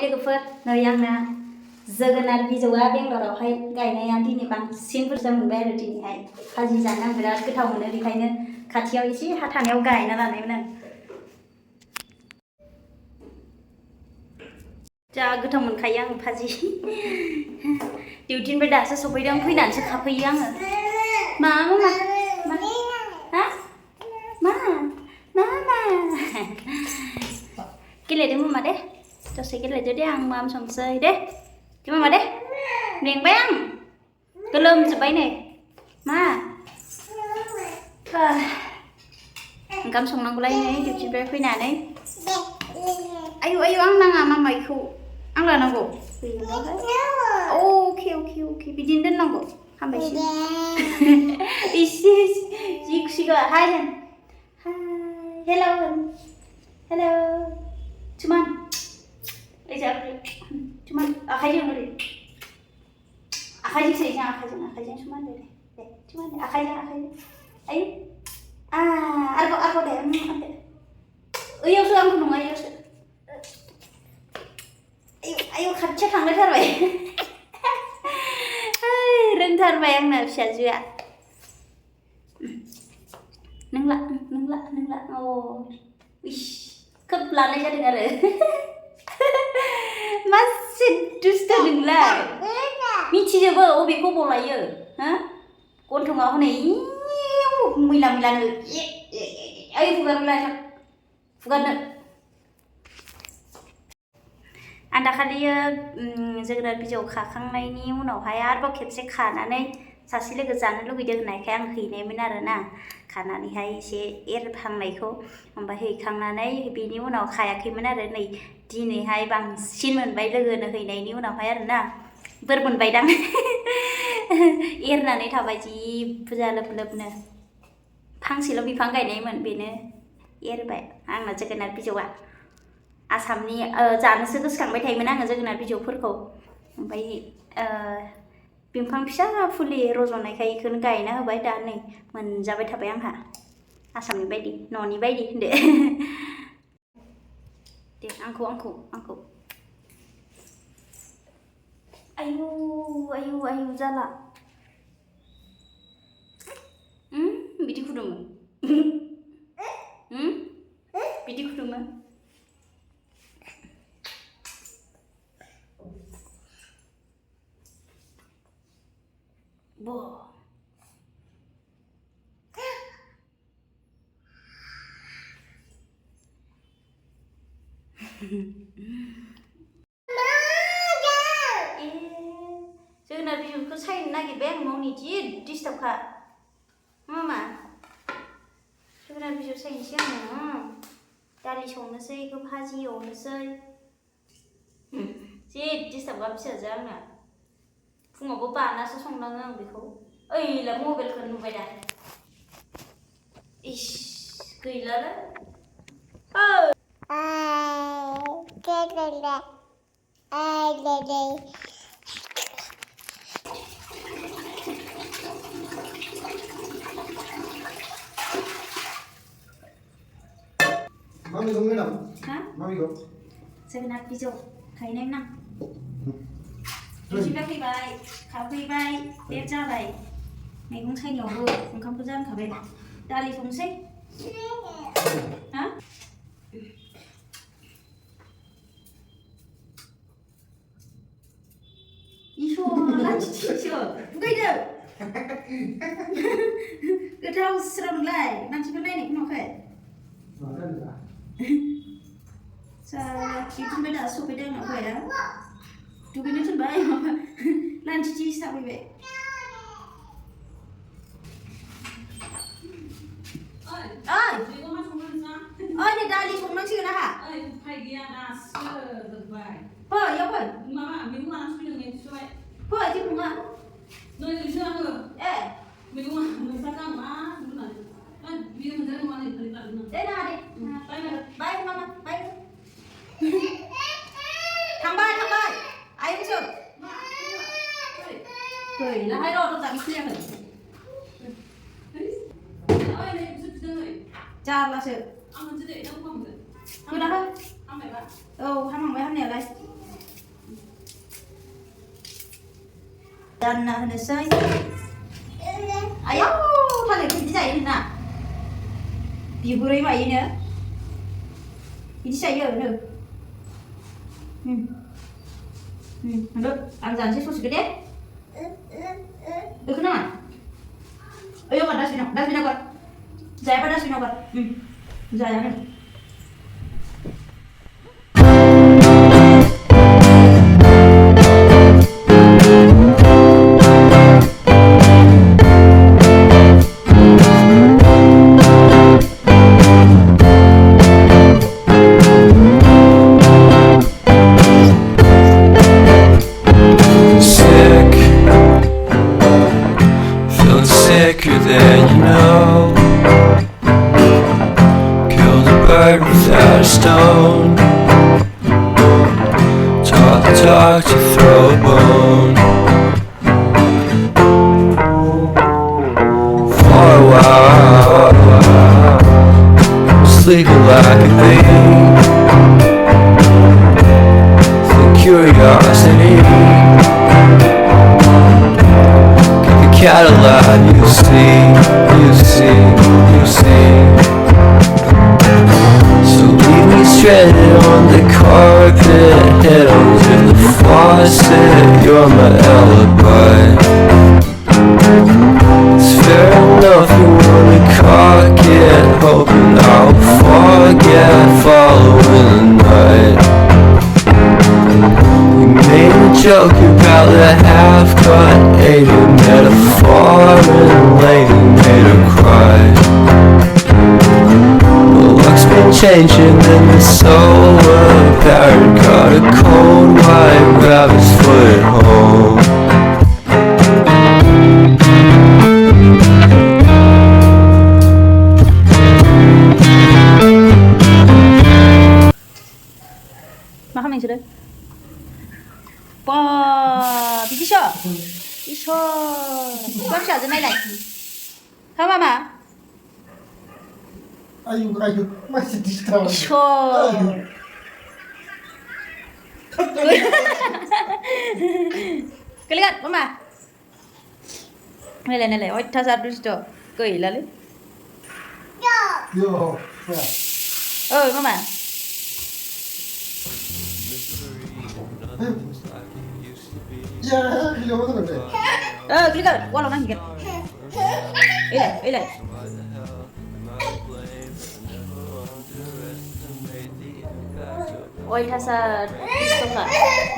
लोगोफोर नै आंना जोगोनार बिजौआ बेंगलरावहाय गायनाया दिनै बांसिन बुरजा मोनबाय आरो दिनैहाय भाजि जानो आं बिराद गोथाव मोनो बेखायनो खाथियाव एसे हा थानायाव गायना लानायमोन आं जा गोथाव मोनखायो आं भाजि डिउटिनिफ्राय दासो सफैदों फैनानैसो खाफैयो आङो मा हा मा गेलेदो मामा दे दसे गेलेदो दे आं माम संसै दे मामा दे मेंबाय आं गोलोमजोब्बाय नै मा ओंखाम संनांगौलाय नै डिउटिनिफ्राय फैनानै आयु आं नाङा मामा इखौ आं लानांगौ अके बिदिनो दोननांगौ हामबायसो इसे जि खुसिखा हाय हेलौ cuman cuman आखाइजों सैना आखाइजों cuman दे cuman आखाइजों आयु आरोबाव दे ओइयावसो आंखौ नङा ओइयावसो आयु खाथियाव थांलायथारबाय रोंथारबाय आंना फिसाजोआ नों ला इस खोब लानाय जादों आरो मासे दुस्थ नोंलाय मिथिजोबो अबेखौ बलायो हा गन्थङाव हनै मैलानो ओइ फुगारनो आं दाखालियो जोगोनार बिजौ खाखांनायनि उनावहाय आरोबाव खेबसे खानानै सासे लोगो जानो लुगैदों होननायखाय आं हैनायमोन आरोना खानानैहाय एसे एरहांनायखौ ओमफ्राय हैखांनानै बेनि उनाव खायाखैमोन आरो नै दिनैहाय बांसिन मोनबाय लोगोनो हैनायनि उनावहाय आरोना बोर मोनबायदां एरनानै थाबाय जि बुरजा लोबनो फांसेल' बिफां गायनायमोन बेनो एरबाय आंना जोगोनार बिजौआ आसामनि जानोसो गोसोखांबाय थायोमोन आङो जोगोनार बिजौफोरखौ ओमफ्राय बिफां फिसा फुलि रज'नायखाय बेखौनो गायना होबाय दा नै मोनजाबाय थाबाय आंहा आसामनि बायदि न'नि बायदि होनदो दे आंखौ आयु जाला बिदि खुदुमो बिदि खुदुमो जोगोनार बिजौखौ सायनो नागिरबाय आं मावनि जि डिस्टार्बखा मामा जोगोनार बिजौ सायनोसै आङो दालि संनोसै बेखौ भाजि एवनोसै जि डिस्टार्बा फिसाजो आंना फुङावबो बानासो संनाङो आं बेखौ ओइला मबाइलखौ नुबाय दा इस गैलालै Mami có nghĩa là Mami có जोगोनार बिजौ गायनायमोन आं डिउटिनिफ्राय फैबाय खाफैबाय लेट जाबाय मैगं सायनायावबो ओंखामखौ जानखाबाय दालि संसै हा लान्थिसो दुगैदो गोथाव स्राव नोंलाय मानसिफोर नायनायखौ नुवाखै डिउटिनिफ्राय दासो सफैदों आंना हौवाया दुगैनो थिनबाय माबा लान्थि साफैबाय ओइ नै दालि संनांसिगोन आंहा फै इयाव फै फै जेबो नङा बाय मामा बाय थांबाय आयंसो गैलाहाय र' दरजा खुलियाखै जारलासो गोदाहाय औ हामहांबाय हामनायालाय जानना होनोसै आयौ थालिरखौ बिदि जायो नोंना बिगुरै मायोनो बिदि जायो नो नोंदो आं जानोसै ससेखौ दे बेखौ नाङा ओइ हगार डास्टबिनाव गार जायाबा डास्टबिनाव गार जायानो Sicker than you know. Killed a bird without a stone. Taught the dog to throw a bone. For a while, sleeping like a thing. The curiosity. Cadillac, you see. So leave me stranded on the carpet, head under the faucet. You're my alibi. It's fair enough you wanna cock it, hoping I'll forget following the night. We made a joke about the half-cut alien metaphor, and lady made her cry. Well, luck's been changing and the solar parrot got a cold white rabbit's foot at home. मा खालामनो नोंसोरो बा बिदिसो इसोर फिसाजो नायलाय हा मामा Ayo, masih distract. इसोर kelihatan mama नायलाय अयथासार दुष्ट गैलालै Yo, ओइ मामा ya, video mana deh? kelihatan walau nangis kan ilai Oitasarka dustoka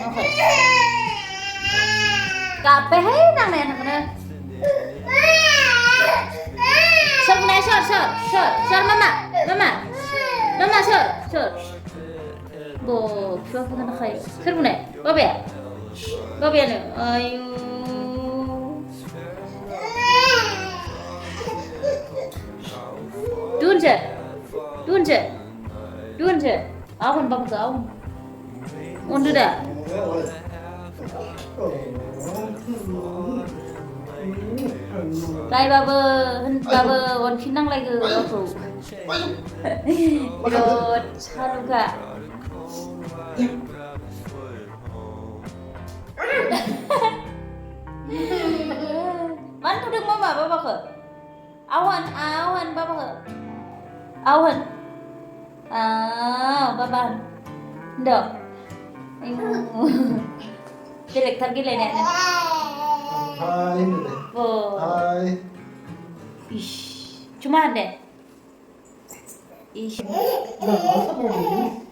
nokoi kape hai nang nang mana sor mama sor bo pura pura nak kai sor bune babe anu ayu dunje ahun bang ahun undu dah Lai baba on kinang lagi aku. Rot saluga. Man tudung mama baba ke? Awan baba ke? Awan. Baba. Ndak. Jelek tergila ni. Hai, ini deh. Oh. Hai. Ish. Cuma deh. Ish. Masa mau ini?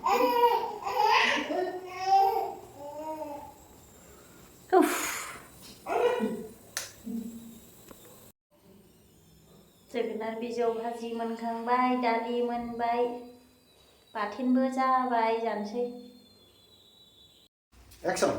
जोगोनार बिजौ भाजि मोनखांबाय दालि मोनबाय बाथोनबो जाबाय जानोसै Action.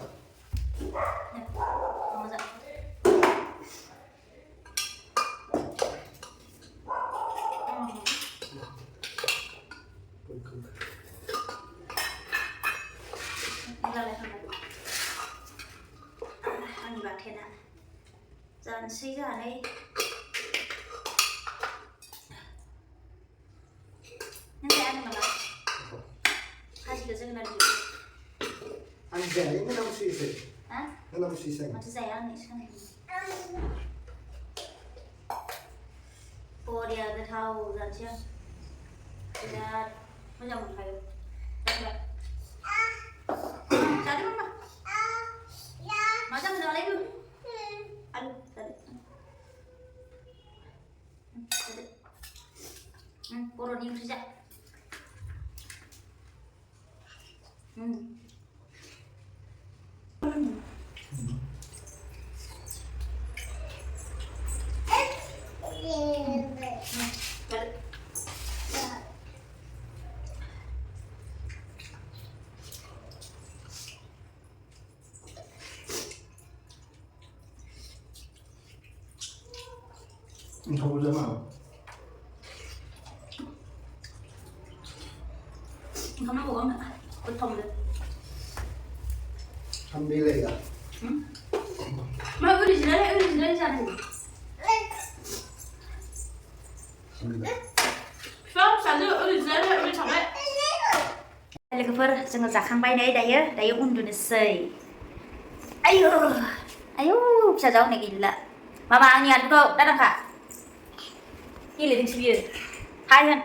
आंनि बाथोना जानोसै जानानै नों जाया नामा भाजिखौ जोगोनार बिजौ Anjay, ini nama sih. Hả? Hello, she's saying. Mà tôi dạy ăn này sao này? Bồ đi à, cái thau dặn chưa? Bây giờ bây giờ mình phải đây. Sao đi mà? Mà sao mình lấy được? Ăn, đây. Bồ đi đi ra. Không có nào. Không nói buồn nữa, con thông được. Không đi lấy à? Mà ơi gì đấy ra này. Không, sáng giờ ơi gì đấy chẳng đấy. Đây là cái phở, chúng ta 자खांबाय 다요 운동했어요. 아유, 찾아온 내 길라. 마마 아니 안 그거 따라 가. Như là đừng suy hai thân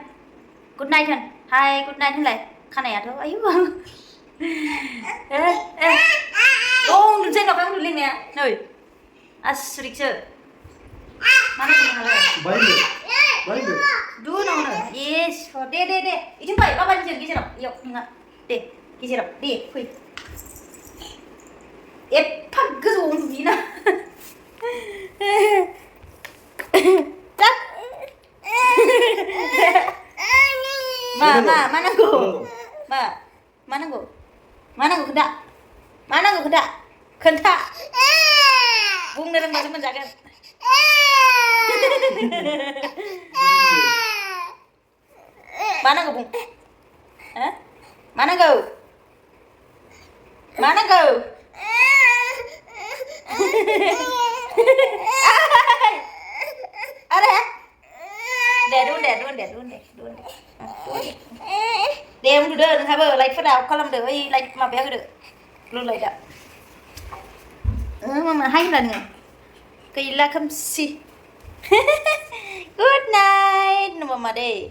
good night thân hai good night thế này khăn này thôi ấy ô đừng chơi ngọc không được lên nè nơi suri chơi mana punya hal Baik. dua nomor yes de itu baik apa aja gitu loh yuk nggak de gitu loh de kui 팍 그래서 오늘 미나 Ma, mana go? Mana go keda? Kenta. Bung dalam bahasa menjaga. Mana go bung? Hah? Mana go? Ada? Để luôn. Để không được hai bờ lấy phát đào con làm được ấy lấy mà bé được luôn lấy đã mà hay lần này cây la khăm si good night mà đây